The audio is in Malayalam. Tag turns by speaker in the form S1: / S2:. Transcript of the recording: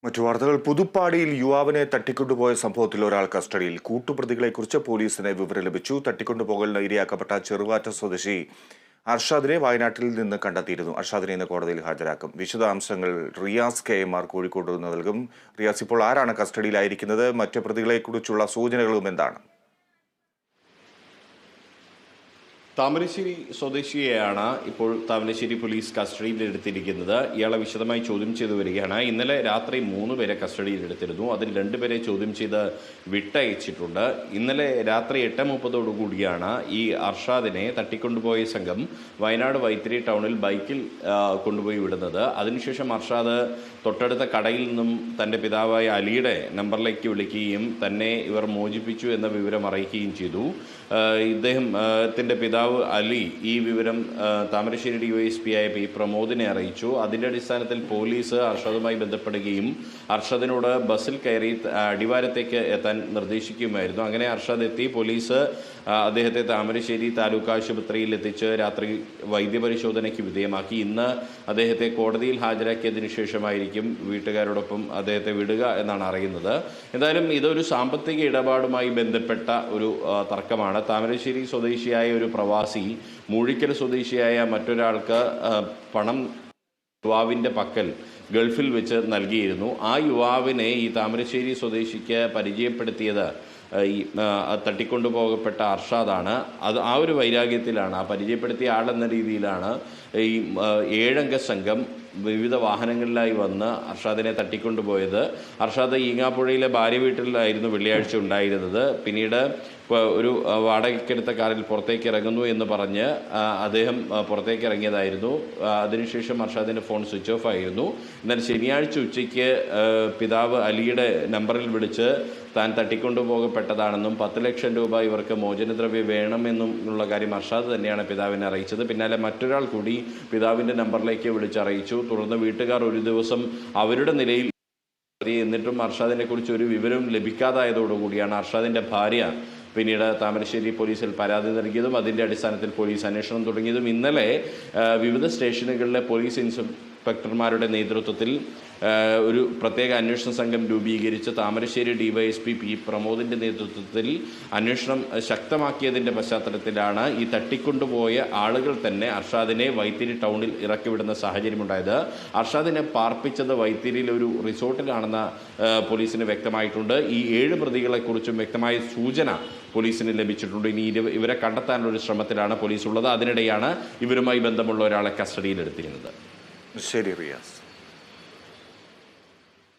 S1: മറ്റു വാർത്തകൾ പുതുപ്പാടിയിൽ യുവാവിനെ തട്ടിക്കൊണ്ടുപോയ സംഭവത്തിൽ ഒരാൾ കസ്റ്റഡിയിൽ. കൂട്ടുപ്രതികളെക്കുറിച്ച് പോലീസിന് വിവരം ലഭിച്ചു. തട്ടിക്കൊണ്ടുപോകലിന് ഇരയാക്കപ്പെട്ട ചെറുവാറ്റ സ്വദേശി അർഷാദിനെ വയനാട്ടിൽ നിന്ന് കണ്ടെത്തിയിരുന്നു. അർഷാദിനെ ഇന്ന് കോടതിയിൽ ഹാജരാക്കും. വിശദാംശങ്ങൾ റിയാസ് KMR കോഴിക്കോട് നിന്ന് നൽകും. റിയാസ്, ഇപ്പോൾ ആരാണ് കസ്റ്റഡിയിലായിരിക്കുന്നത്? മറ്റ് പ്രതികളെക്കുറിച്ചുള്ള സൂചനകളും എന്താണ്?
S2: താമരശ്ശേരി സ്വദേശിയെയാണ് ഇപ്പോൾ താമരശ്ശേരി പോലീസ് കസ്റ്റഡിയിലെടുത്തിരിക്കുന്നത്. ഇയാളെ വിശദമായി ചോദ്യം ചെയ്തു വരികയാണ്. ഇന്നലെ രാത്രി 3 പേരെ കസ്റ്റഡിയിലെടുത്തിരുന്നു. അതിൽ 2 പേരെ ചോദ്യം ചെയ്ത് വിട്ടയച്ചിട്ടുണ്ട്. ഇന്നലെ രാത്രി 8:30 ഈ അർഷാദിനെ തട്ടിക്കൊണ്ടുപോയ സംഘം വയനാട് വൈത്തിരി ടൗണിൽ ബൈക്കിൽ കൊണ്ടുപോയി വിടുന്നത്. അതിനുശേഷം അർഷാദ് തൊട്ടടുത്ത കടയിൽ നിന്നും തൻ്റെ പിതാവായ അലിയുടെ നമ്പറിലേക്ക് വിളിക്കുകയും തന്നെ ഇവർ മോചിപ്പിച്ചു എന്ന വിവരം അറിയിക്കുകയും ചെയ്തു. ഇദ്ദേഹത്തിൻ്റെ പിതാവ് അലി ഈ വിവരം താമരശ്ശേരി DYSP ആയ P പ്രമോദിനെ അറിയിച്ചു. അതിൻ്റെ അടിസ്ഥാനത്തിൽ പോലീസ് അർഷാദുമായി ബന്ധപ്പെടുകയും അർഷാദിനോട് ബസ്സിൽ കയറി അടിവാരത്തേക്ക് എത്താൻ നിർദ്ദേശിക്കുകയുമായിരുന്നു. അങ്ങനെ അർഷാദ് എത്തി. പോലീസ് അദ്ദേഹത്തെ താമരശ്ശേരി താലൂക്ക് ആശുപത്രിയിൽ എത്തിച്ച് രാത്രി വൈദ്യപരിശോധനയ്ക്ക് വിധേയമാക്കി. ഇന്ന് അദ്ദേഹത്തെ കോടതിയിൽ ഹാജരാക്കിയതിനു ശേഷമായിരിക്കും വീട്ടുകാരോടൊപ്പം അദ്ദേഹത്തെ വിടുക എന്നാണ് അറിയുന്നത്. എന്തായാലും ഇതൊരു സാമ്പത്തിക ഇടപാടുമായി ബന്ധപ്പെട്ട ഒരു തർക്കമാണ്. താമരശ്ശേരി സ്വദേശിയായ ഒരു പ്രവാസി മൂഴിക്കൽ സ്വദേശിയായ മറ്റൊരാൾക്ക് പണം യുവാവിൻ്റെ പക്കൽ ഗൾഫിൽ വെച്ച് നൽകിയിരുന്നു. ആ യുവാവിനെ ഈ താമരശ്ശേരി സ്വദേശിക്ക് പരിചയപ്പെടുത്തിയത് ഈ തട്ടിക്കൊണ്ടുപോകപ്പെട്ട അർഷാദാണ്. ആ ഒരു വൈരാഗ്യത്തിലാണ്, ആ പരിചയപ്പെടുത്തിയ ആളെന്ന രീതിയിലാണ് ഈ 7 അംഗ സംഘം വിവിധ വാഹനങ്ങളിലായി വന്ന് അർഷാദിനെ തട്ടിക്കൊണ്ടുപോയത്. അർഷാദ് ഈങ്ങാപ്പുഴയിലെ ഭാര്യ വീട്ടിലായിരുന്നു വെള്ളിയാഴ്ച ഉണ്ടായിരുന്നത്. പിന്നീട് ഒരു വാടകയ്ക്കെടുത്ത കാറിൽ പുറത്തേക്ക് ഇറങ്ങുന്നു എന്ന് പറഞ്ഞ് അദ്ദേഹം പുറത്തേക്ക് ഇറങ്ങിയതായിരുന്നു. അതിനുശേഷം അർഷാദിൻ്റെ ഫോൺ സ്വിച്ച് ഓഫ് ആയിരുന്നു. എന്നാൽ ശനിയാഴ്ച ഉച്ചയ്ക്ക് പിതാവ് അലിയുടെ നമ്പറിൽ വിളിച്ച് താൻ തട്ടിക്കൊണ്ടുപോകപ്പെട്ടതാണെന്നും 10 ലക്ഷം രൂപ ഇവർക്ക് മോചനദ്രവ്യം വേണമെന്നും ഉള്ള കാര്യം അർഷാദ് തന്നെയാണ് പിതാവിനെ അറിയിച്ചത്. പിന്നാലെ മറ്റൊരാൾ കൂടി പിതാവിൻ്റെ നമ്പറിലേക്ക് വിളിച്ചറിയിച്ചു. തുടർന്ന് വീട്ടുകാർ ഒരു ദിവസം അവരുടെ നിലയിൽ, എന്നിട്ടും അർഷാദിനെ കുറിച്ച് ഒരു വിവരം ലഭിക്കാതായതോടുകൂടിയാണ് അർഷാദിൻ്റെ ഭാര്യ പിന്നീട് താമരശ്ശേരി പോലീസിൽ പരാതി നൽകിയതും അതിൻ്റെ അടിസ്ഥാനത്തിൽ പോലീസ് അന്വേഷണം തുടങ്ങിയതും. ഇന്നലെ വിവിധ സ്റ്റേഷനുകളിലെ പോലീസ് ഇൻസ്പെക്ടർമാരുടെ നേതൃത്വത്തിൽ ഒരു പ്രത്യേക അന്വേഷണ സംഘം രൂപീകരിച്ച് താമരശ്ശേരി DYSP P പ്രമോദിൻ്റെ നേതൃത്വത്തിൽ അന്വേഷണം ശക്തമാക്കിയതിൻ്റെ പശ്ചാത്തലത്തിലാണ് ഈ തട്ടിക്കൊണ്ടുപോയ ആളുകൾ തന്നെ അർഷാദിനെ വൈത്തിരി ടൗണിൽ ഇറക്കിവിടുന്ന സാഹചര്യമുണ്ടായത്. അർഷാദിനെ പാർപ്പിച്ചത് വൈത്തിരിയിൽ ഒരു റിസോർട്ടിലാണെന്ന പോലീസിന് വ്യക്തമായിട്ടുണ്ട്. ഈ 7 പ്രതികളെക്കുറിച്ചും വ്യക്തമായ സൂചന പോലീസിന് ലഭിച്ചിട്ടുണ്ട്. ഇനി ഇവരെ കണ്ടെത്താനുള്ള ഒരു ശ്രമത്തിലാണ് പോലീസ് ഉള്ളത്. അതിനിടെയാണ് ഇവരുമായി ബന്ധമുള്ള ഒരാളെ കസ്റ്റഡിയിലെടുത്തിരുന്നത്.
S1: ശരി റിയാസ്.